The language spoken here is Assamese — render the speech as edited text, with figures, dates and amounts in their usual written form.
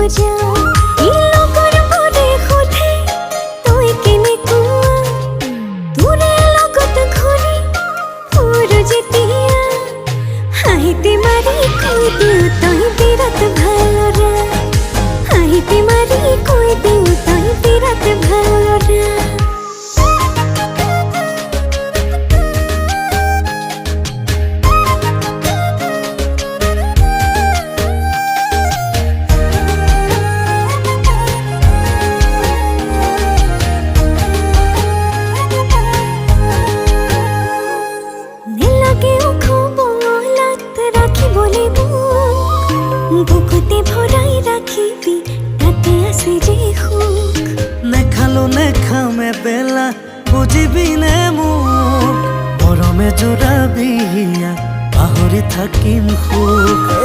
যা লগৰ পৰে সোধে তই কেনেকুৱা তোৰে লগত ঘূৰি ফুৰো যেতিয়া হাঁহিতে মাৰি কৈ দিওঁ তই বিৰাট ভাল ল'ৰা হাঁহিতে মাৰি কৈ দিওঁ তই বিৰাট ভাল ল'ৰা বুকুতে ভৰাই ৰাখিবি তাতে আছে যে সুখ নেখালো নেখামে বেলা বুজিবি নে মোক মৰমে জোৰাবি পাহৰি থাকিম সুখ